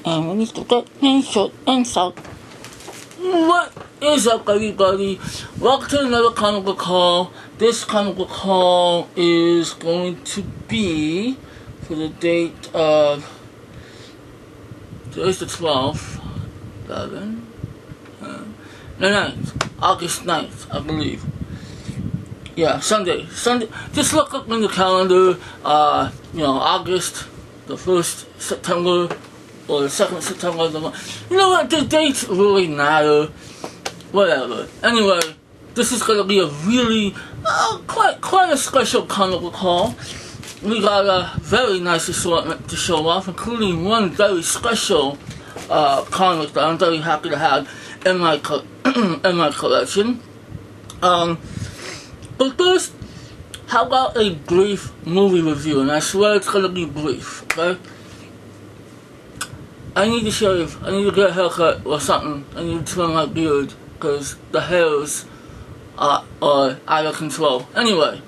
and we need to get short and south. What is up, everybody? Welcome to another comic book haul. This comic book haul is going to be for the date of today's the 12th, 11, the 9th, August 9th, I believe. Yeah, Sunday. Just look up in the calendar, August, the 1st September, or the 2nd September of the month. You know what, the dates really matter. Whatever. Anyway, this is going to be a really, quite a special comic book haul. We got a very nice assortment to show off, including one very special comic that I'm very happy to have in my collection. But first, how about a brief movie review? And I swear it's going to be brief, okay? I need to shave. I need to get a haircut or something. I need to trim my beard because the hairs are out of control. Anyway,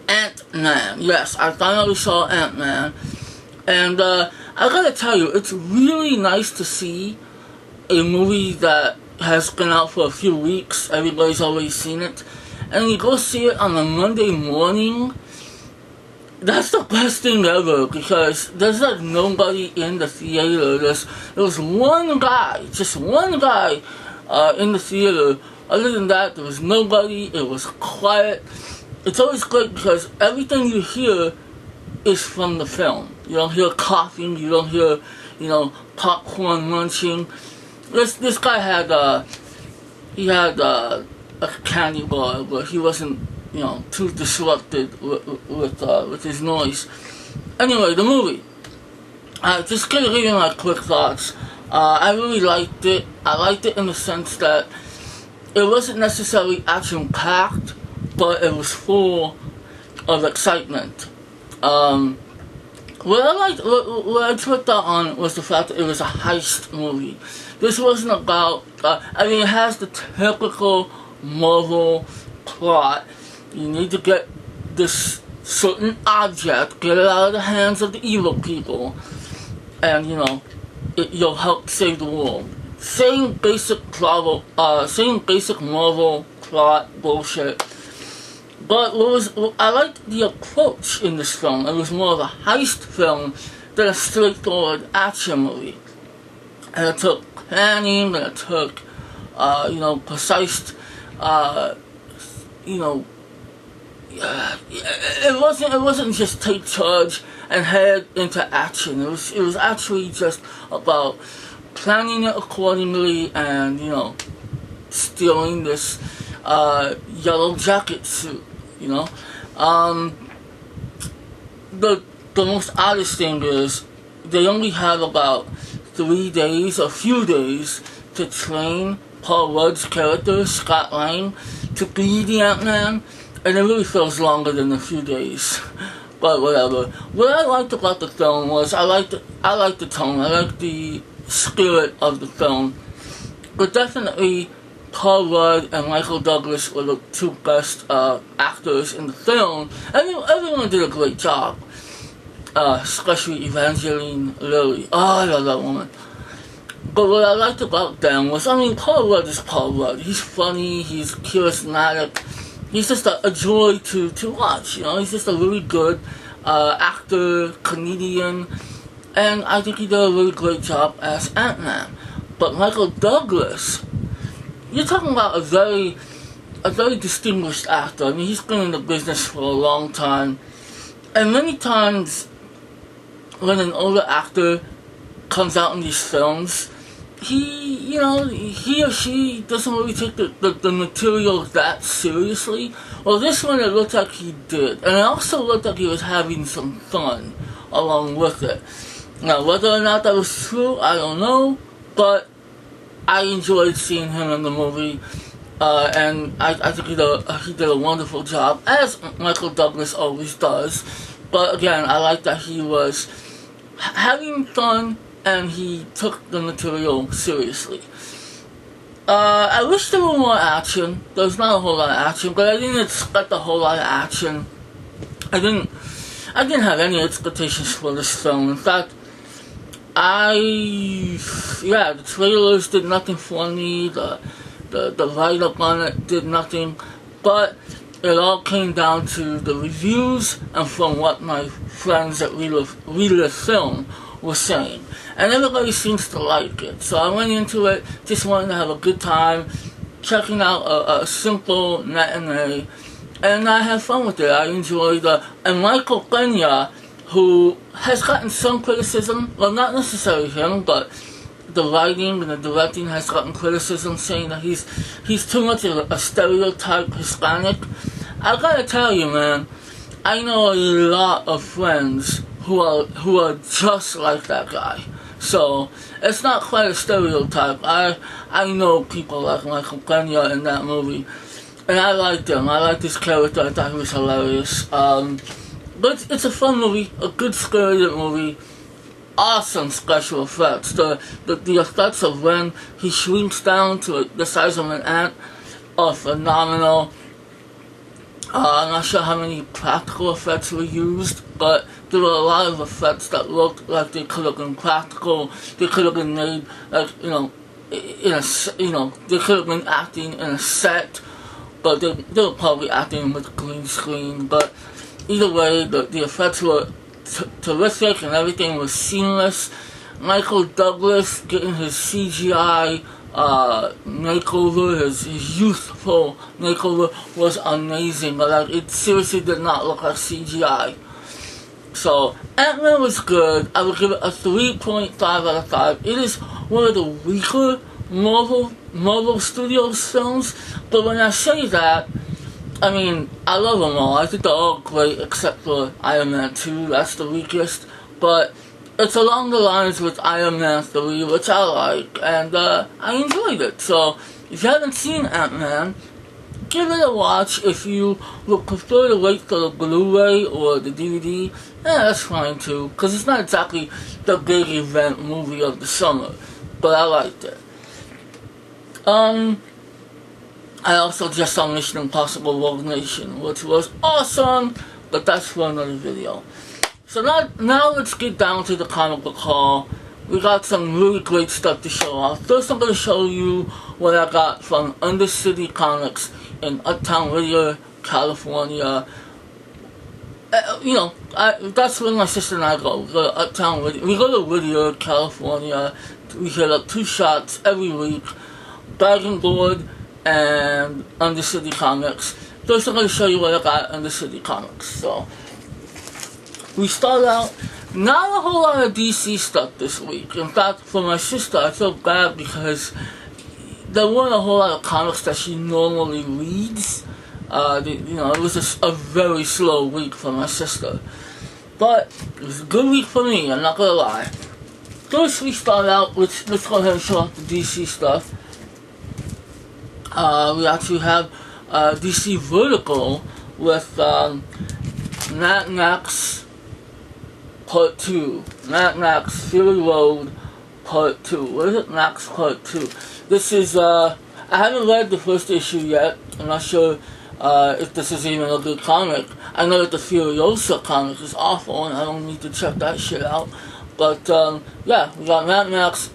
Ant-Man. Yes, I finally saw Ant-Man. And I gotta tell you, it's really nice to see a movie that has been out for a few weeks. Everybody's already seen it. And you go see it on a Monday morning. That's the best thing ever, because there's like nobody in the theater. There was one guy, just one guy in the theater. Other than that, there was nobody. It was quiet. It's always great because everything you hear is from the film. You don't hear coughing. You don't hear, popcorn munching. This guy had a candy bar, but he wasn't, too disrupted with his noise. Anyway, the movie. Just gonna give you my quick thoughts. I really liked it. I liked it in the sense that it wasn't necessarily action-packed, but it was full of excitement. What I put that on was the fact that it was a heist movie. This wasn't about, it has the typical Marvel plot. You need to get this certain object, get it out of the hands of the evil people, and, you'll help save the world. Same basic Marvel plot bullshit. But I liked the approach in this film. It was more of a heist film than a straightforward action movie. And it took planning, and it took, precise, it wasn't just take charge and head into action. It was actually just about planning it accordingly and, stealing this yellow jacket suit, The most oddest thing is they only have about 3 days, a few days, to train Paul Rudd's character, Scott Lang, to be the Ant-Man, and it really feels longer than a few days. But whatever. What I liked about the film was I liked the tone, I liked the spirit of the film. But definitely Paul Rudd and Michael Douglas were the two best actors in the film. Everyone did a great job. Especially Evangeline Lilly. Oh, I love that woman. But what I liked about them was, Paul Rudd is Paul Rudd. He's funny, he's charismatic. He's just a joy to watch, He's just a really good actor, comedian. And I think he did a really great job as Ant-Man. But Michael Douglas, you're talking about a very distinguished actor. He's been in the business for a long time. And many times, when an older actor comes out in these films, he or she doesn't really take the material that seriously. Well, this one, it looked like he did. And it also looked like he was having some fun along with it. Now, whether or not that was true, I don't know. But I enjoyed seeing him in the movie. And I think he did a wonderful job, as Michael Douglas always does. But again, I like that he was having fun and he took the material seriously. I wish there were more action. There's not a whole lot of action, but I didn't expect a whole lot of action. I didn't have any expectations for this film. In fact, the trailers did nothing for me. The write-up on it did nothing, but it all came down to the reviews and from what my friends at Real Film were saying. And everybody seems to like it. So I went into it just wanting to have a good time, checking out a simple matinee, and I had fun with it. I enjoyed it. And Michael Pena, who has gotten some criticism, well, not necessarily him, but the writing and the directing has gotten criticism, saying that he's too much of a stereotype Hispanic. I gotta tell you, man, I know a lot of friends who are just like that guy. So it's not quite a stereotype. I know people like Michael Pena in that movie, and I liked him. I liked his character. I thought he was hilarious. But it's a fun movie, a good spirited movie. Awesome special effects. The effects of when he shrinks down to the size of an ant are phenomenal. I'm not sure how many practical effects were used, but there were a lot of effects that looked like they could have been practical. They could have been made, like, they could have been acting in a set, but they were probably acting with green screen. But either way, the effects were terrific and everything was seamless. Michael Douglas getting his CGI makeover, his youthful makeover was amazing. Like, it seriously did not look like CGI. So Ant-Man was good. I would give it a 3.5 out of 5. It is one of the weaker Marvel Studios films, but when I say that, I mean, I love them all. I think they're all great except for Iron Man 2. That's the weakest. But it's along the lines with Iron Man 3, which I like, and I enjoyed it. So if you haven't seen Ant-Man, give it a watch. If you would prefer to wait for the Blu-ray or the DVD, that's fine too, because it's not exactly the big event movie of the summer, but I liked it. I also just saw Mission Impossible Rogue Nation, which was awesome, but that's for another video. So now let's get down to the comic book haul. We got some really great stuff to show off. First I'm going to show you what I got from Undercity Comics in Uptown Whittier, California. That's where my sister and I go. We go to Uptown Whittier. We go to Whittier, California. We hit up 2 shots every week. Dragon Board and Undercity Comics. First I'm going to show you what I got at Undercity Comics. So we start out, not a whole lot of DC stuff this week. In fact, for my sister, I feel bad because there weren't a whole lot of comics that she normally reads. It was a very slow week for my sister. But it was a good week for me, I'm not gonna lie. First we start out with, let's go ahead and show off the DC stuff. We actually have DC Vertical with Mad Max Part 2. Mad Max Fury Road Part 2. What is it? Max Part 2. This is, I haven't read the first issue yet. I'm not sure if this is even a good comic. I know that the Furiosa comic is awful and I don't need to check that shit out. But, yeah, we got Mad Max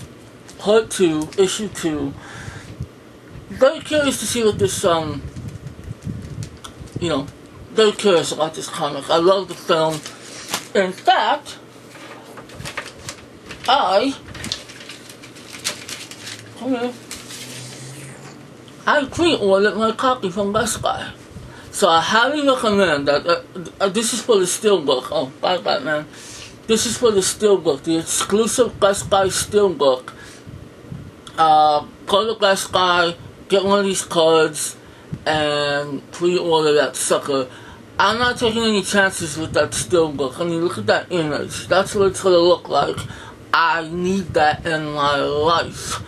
Part 2, Issue 2. Very curious to see what this, very curious about this comic. I love the film. In fact, I pre-ordered my copy from Best Buy. So I highly recommend that. This is for the Steelbook. Oh, bye man. This is for the Steelbook, the exclusive Best Buy Steelbook. Go to Best Buy, get one of these cards, and pre-order that sucker. I'm not taking any chances with that Steelbook. I mean, look at that image. That's what it's gonna look like. I need that in my life.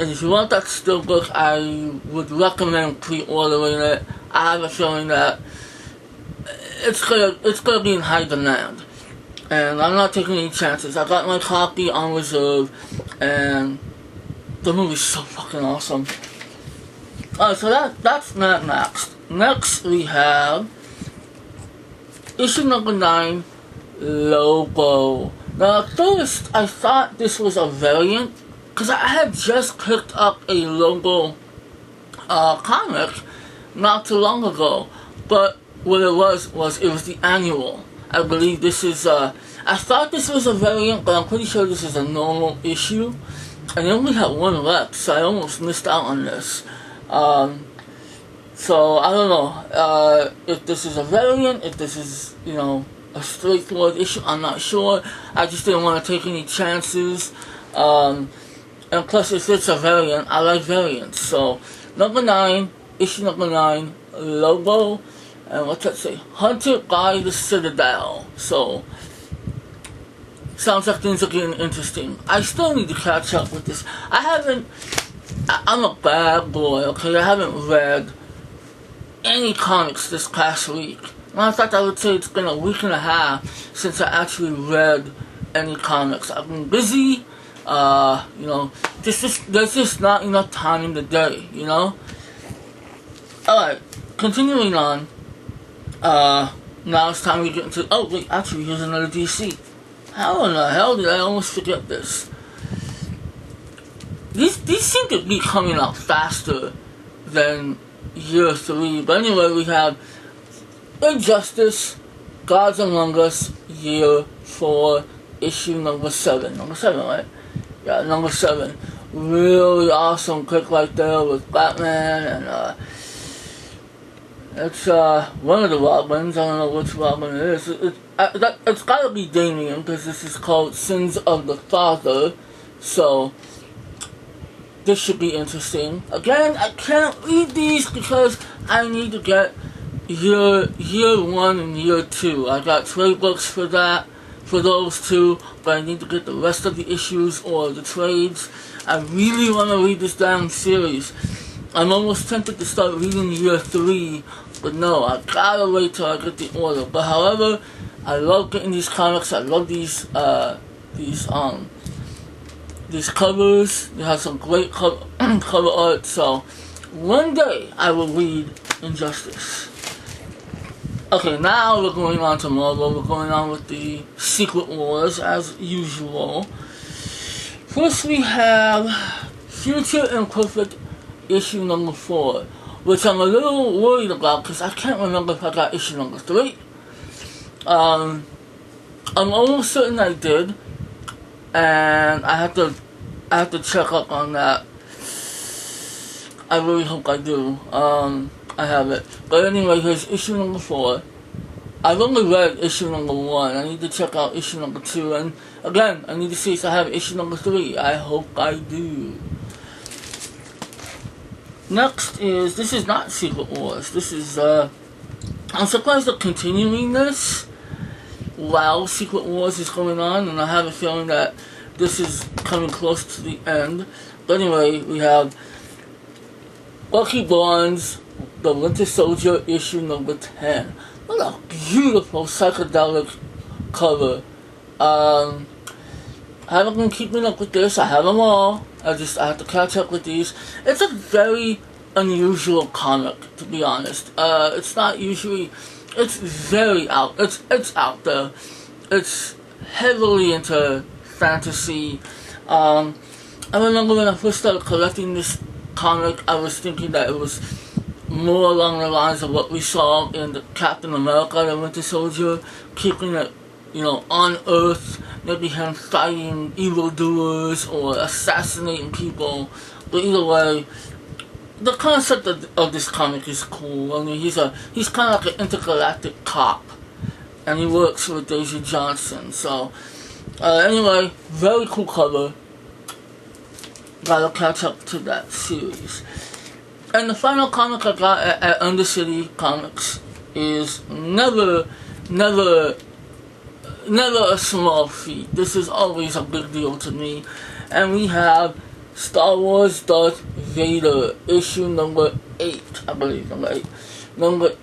And if you want that Steelbook, I would recommend pre-ordering it. I have a feeling that it's gonna be in high demand. And I'm not taking any chances. I got my copy on reserve, and the movie's so fucking awesome. Alright, so that's Mad Max. Next we have issue number 9, Lobo. Now, at first, I thought this was a variant, because I had just picked up a logo comic not too long ago. But what it was it was the annual. I believe this is, I thought this was a variant, but I'm pretty sure this is a normal issue. And they only had one left, so I almost missed out on this. So, I don't know if this is a variant, if this is, a straightforward issue, I'm not sure. I just didn't want to take any chances. And plus, if it's a variant, I like variants. So, number 9, issue number 9, logo, and what's that say? Hunted by the Citadel. So, sounds like things are getting interesting. I still need to catch up with this. I'm a bad boy, okay? I haven't read any comics this past week. And I thought I would say it's been a week and a half since I actually read any comics. I've been busy, there's just not enough time in the day, Alright, continuing on. Now it's time to get into. Oh, wait, actually, here's another DC. How in the hell did I almost forget this? These seem to be coming out faster than year 3. But anyway, we have Injustice, Gods Among Us, year 4, issue number 7. Number 7, right? Yeah, number 7. Really awesome pick right there with Batman, and it's one of the Robins. I don't know which Robin it is. It's gotta be Damian, because this is called Sins of the Father. So this should be interesting. Again, I can't read these because I need to get year 1 and year 2. I got trade books for those two, but I need to get the rest of the issues or the trades. I really want to read this damn series. I'm almost tempted to start reading year 3, but no, I gotta wait till I get the order. But however, I love getting these comics. I love these covers. They have some great cover art. So one day I will read Injustice. Okay, now we're going on to Marvel. We're going on with the Secret Wars as usual. First we have Future Imperfect issue number 4, which I'm a little worried about because I can't remember if I got issue number 3. I'm almost certain I did, and I have to check up on that. I really hope I do. I have it. But anyway, here's issue number 4. I've only read issue number 1. I need to check out issue number 2. And again, I need to see if I have issue number 3. I hope I do. Next this is not Secret Wars. This is, I'm surprised they're continuing this while Secret Wars is going on. And I have a feeling that this is coming close to the end. But anyway, we have Bucky Barnes, The Winter Soldier, issue number 10. What a beautiful psychedelic cover. I haven't been keeping up with this. I have them all. I have to catch up with these. It's a very unusual comic, to be honest. It's not usually. It's very out. It's out there. It's heavily into fantasy. I remember when I first started collecting this comic, I was thinking that it was more along the lines of what we saw in the Captain America, the Winter Soldier, keeping it, on Earth, maybe him fighting evildoers or assassinating people. But either way, the concept of this comic is cool. I mean, he's kind of like an intergalactic cop, and he works with Daisy Johnson. So, anyway, very cool cover. Gotta catch up to that series. And the final comic I got at Undercity Comics is never a small feat. This is always a big deal to me. And we have Star Wars Darth Vader, issue number 8, I believe, number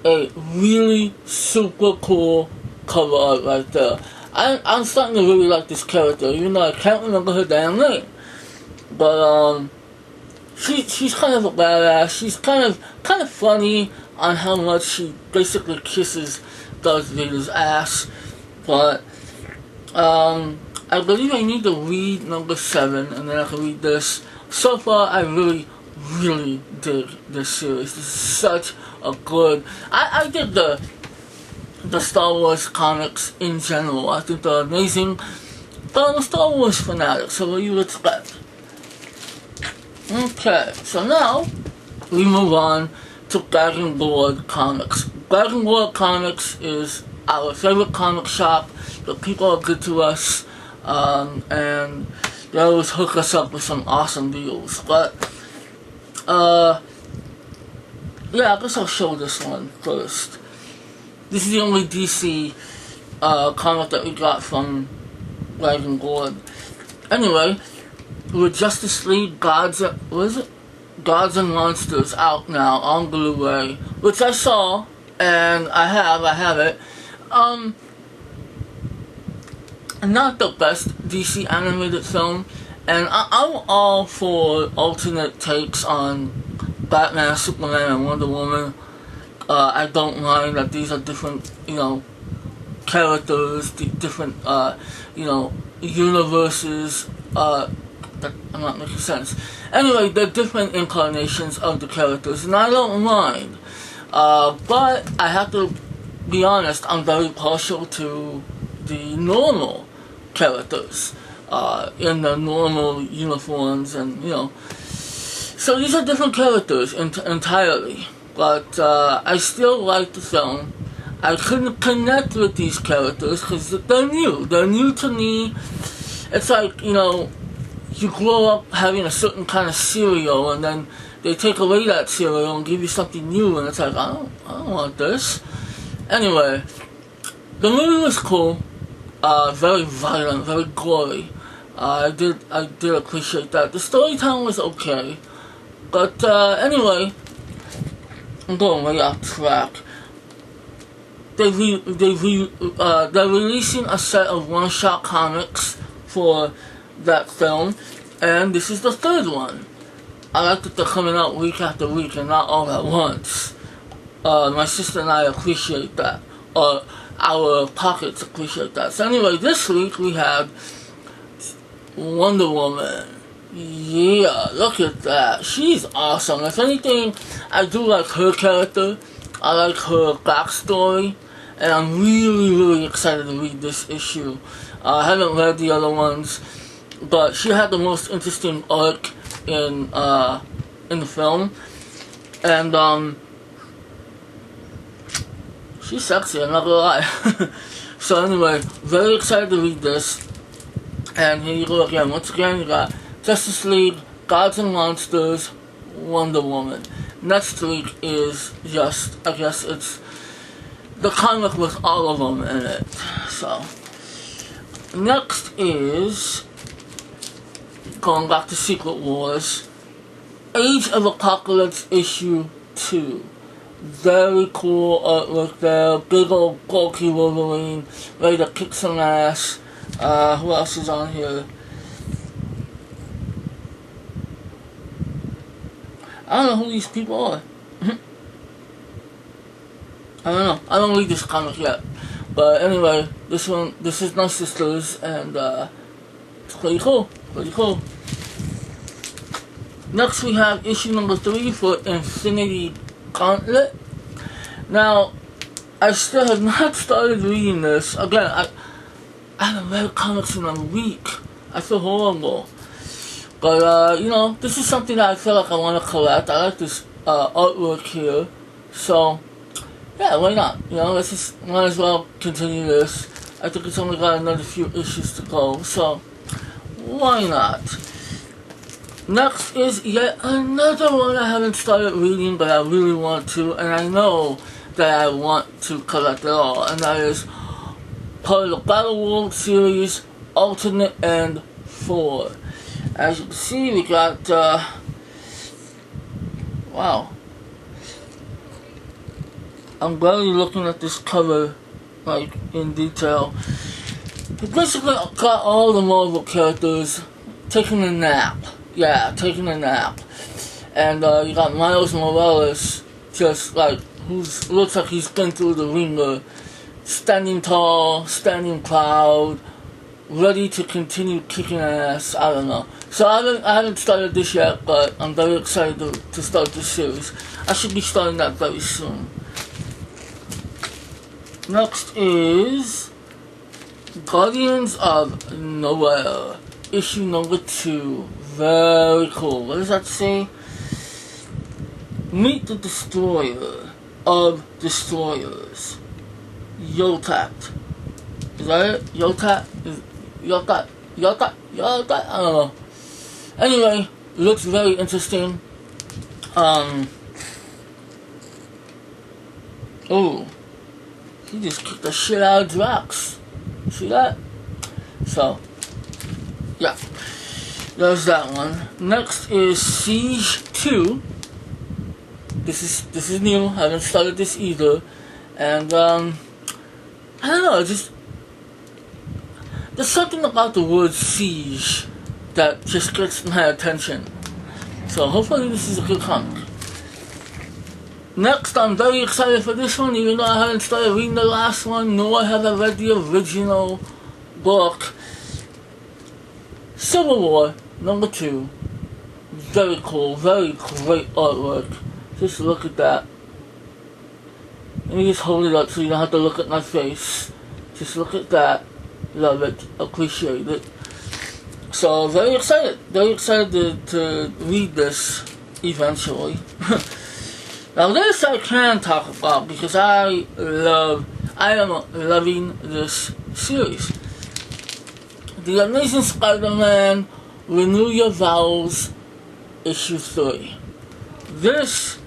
8. Really super cool cover art right there. I'm starting to really like this character, even though I can't remember her damn name. But she's kind of a badass. She's kind of funny on how much she basically kisses Darth Vader's ass. But I believe I need to read number 7 and then I can read this. So far, I really dig this series. This is such a good. I dig the Star Wars comics in general. I think they're amazing. But I'm a Star Wars fanatic, so what do you expect? Okay, so now we move on to Dragon Lord Comics. Dragon Lord Comics is our favorite comic shop. The people are good to us, and they always hook us up with some awesome deals. But, yeah, I guess I'll show this one first. This is the only DC comic that we got from Dragon Lord. Anyway, with Justice League Gods and Monsters out now on Blu-ray, which I saw, and I have it. Not the best DC animated film, and I'm all for alternate takes on Batman, Superman, and Wonder Woman. I don't mind that these are different, characters, different, universes. That I'm not making sense. Anyway, they're different incarnations of the characters, and I don't mind. But I have to be honest, I'm very partial to the normal characters in the normal uniforms, and so these are different characters entirely. But I still like the film. I couldn't connect with these characters because they're new. They're new to me. It's like, you grow up having a certain kind of cereal, and then they take away that cereal and give you something new, and it's like, I don't want this. Anyway, the movie was cool. Very violent, very gory. I did appreciate that. The storytelling was okay. But anyway, I'm going way off track. They're releasing a set of one-shot comics for that film, and this is the third one. I like that they're coming out week after week and not all at once. My sister and I appreciate that. Our pockets appreciate that. So anyway, this week we had Wonder Woman. Yeah, look at that. She's awesome. If anything, I do like her character. I like her backstory. And I'm really excited to read this issue. I haven't read the other ones, but she had the most interesting arc in the film. And she's sexy, I'm not gonna lie. So anyway, very excited to read this. And here you go again. Once again, you got Justice League, Gods and Monsters, Wonder Woman. Next week is just, I guess it's the comic with all of them in it. So, next is, going back to Secret Wars, Age of Apocalypse issue 2. Very cool artwork there. Big old bulky Wolverine, ready to kick some ass. Who else is on here? I don't know who these people are. I don't know. I don't read this comic yet. But anyway, this is my sister's, and it's pretty cool. Next we have issue number 3 for Infinity Gauntlet. Now, I still have not started reading this. Again, I haven't read comics in a week. I feel horrible. But, this is something that I feel like I want to collect. I like this artwork here. So, yeah, why not? Let's just, might as well continue this. I think it's only got another few issues to go. So, why not? Next is yet another one I haven't started reading, but I really want to, and I know that I want to collect it all, and that is part of the Battle World series, Alternate End 4. As you can see, we got, wow. I'm barely looking at this cover, like, in detail. We basically got all the Marvel characters taking a nap. Yeah, taking a nap. And you got Miles Morales, just like, looks like he's been through the ringer, standing tall, standing proud, ready to continue kicking ass. I don't know. So I haven't started this yet, but I'm very excited to start this series. I should be starting that very soon. Next is Guardians of Nowhere, issue number 2. Very cool. What does that say? Meet the destroyer of destroyers, Yotat. Is that it? Yotat? Yotat? I don't know. Anyway, looks very interesting. Oh, he just kicked the shit out of Drax. See that? So, yeah. There's that one. Next is Siege 2. This is new. I haven't started this either. And, I don't know, just there's something about the word siege that just gets my attention. So hopefully this is a good comic. Next, I'm very excited for this one, even though I haven't started reading the last one, nor have I read the original book. Civil War, number 2. Very cool, very great artwork. Just look at that. Let me just hold it up so you don't have to look at my face. Just look at that. Love it. Appreciate it. So, very excited to read this eventually. Now this I can talk about because I am loving this series. The Amazing Spider-Man Renew Your Vows, issue 3. This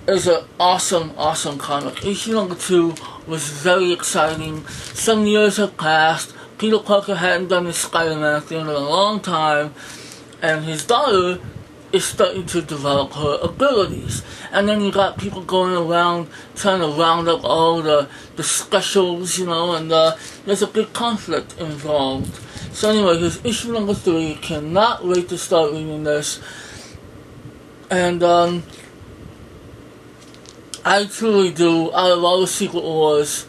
is an awesome comic. Issue number 2 was very exciting. Some years have passed. Peter Parker hadn't done his Spider-Man thing in a long time, and his daughter is starting to develop her abilities. And then you got people going around trying to round up all the specials, and there's a big conflict involved. So anyway, here's issue number 3. Cannot wait to start reading this. And I truly do, out of all the Secret Wars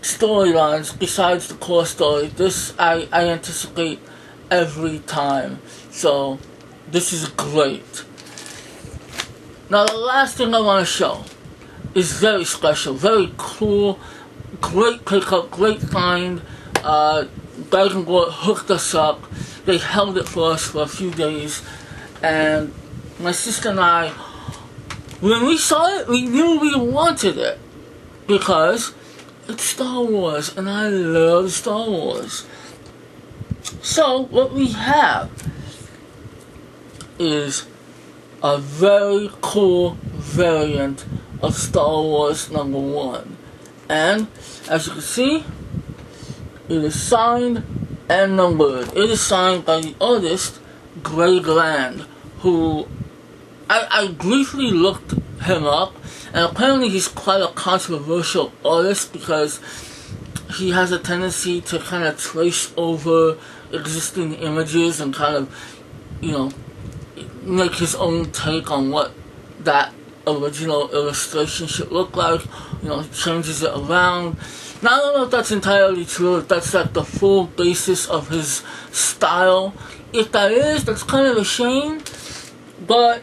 storylines, besides the core story, this I anticipate every time. So, this is great. Now, the last thing I want to show is very special, very cool, great pickup, great find. Dragon Ball hooked us up. They held it for us for a few days. And my sister and I, when we saw it, we knew we wanted it. Because it's Star Wars, and I love Star Wars. So, what we have is a very cool variant of Star Wars number 1. And, as you can see, it is signed and numbered. It is signed by the artist, Greg Land, who I briefly looked him up, and apparently he's quite a controversial artist because he has a tendency to kind of trace over existing images and kind of, make his own take on what that original illustration should look like. He changes it around. Now, I don't know if that's entirely true, if that's like the full basis of his style. If that is, that's kind of a shame. But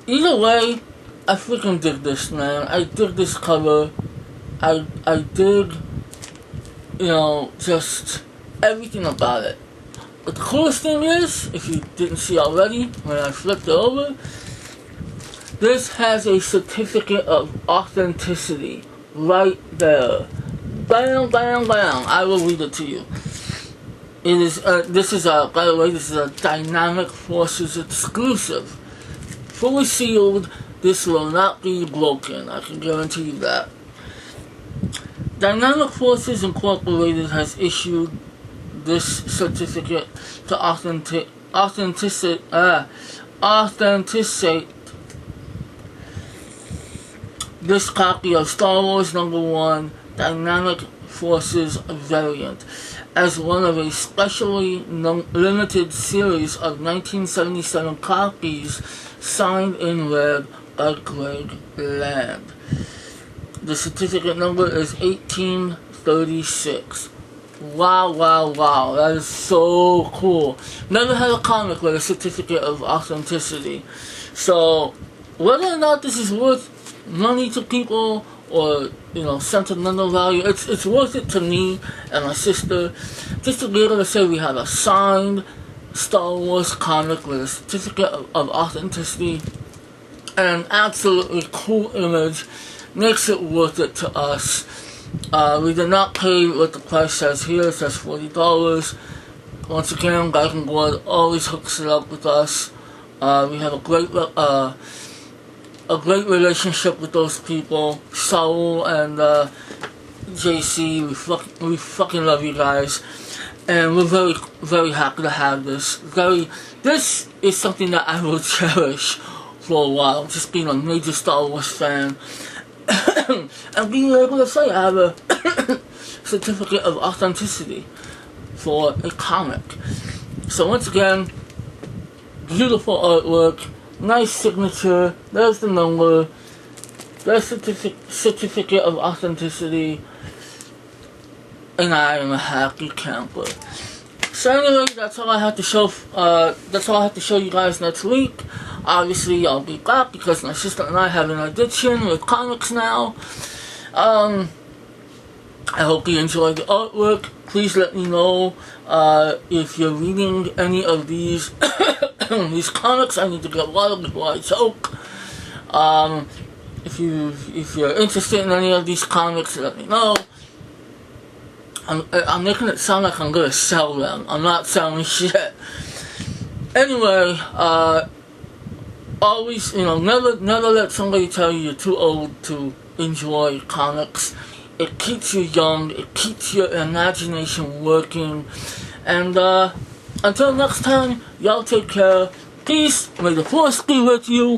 either way, I freaking dig this, man. I dig this cover. I dig, just everything about it. But the coolest thing is, if you didn't see already, when I flipped it over, this has a certificate of authenticity right there. Bam, bam, bam. I will read it to you. It is, by the way, this is a Dynamic Forces exclusive. Fully sealed, this will not be broken. I can guarantee you that. Dynamic Forces Incorporated has issued this certificate to authenticate this copy of Star Wars number 1 Dynamic Forces variant as one of a specially limited series of 1977 copies signed in red by Greg Land. The certificate number is 1836. Wow, wow, wow. That is so cool. Never had a comic with a certificate of authenticity. So, whether or not this is worth money to people or, sentimental value, it's worth it to me and my sister. Just to be able to say we have a signed Star Wars comic with a certificate of authenticity and an absolutely cool image makes it worth it to us. We did not pay what the price says here. It says $40. Once again, Guys and Blood always hooks it up with us. We have a great relationship with those people, Saul and JC. We fucking love you guys, and we're very, very happy to have this. This is something that I will cherish for a while. Just being a major Star Wars fan. And being able to say I have a certificate of authenticity for a comic. So once again, beautiful artwork, nice signature, there's the number, there's certificate of authenticity, and I am a happy camper. So anyway, that's all I have to show. That's all I have to show you guys next week. Obviously, I'll be back because my sister and I have an addiction with comics now. I hope you enjoyed the artwork. Please let me know if you're reading any of these these comics. I need to get water before I choke. If you're interested in any of these comics, let me know. I'm making it sound like I'm gonna sell them. I'm not selling shit. Anyway, always, never let somebody tell you you're too old to enjoy comics. It keeps you young. It keeps your imagination working. And until next time, y'all take care. Peace. May the force be with you.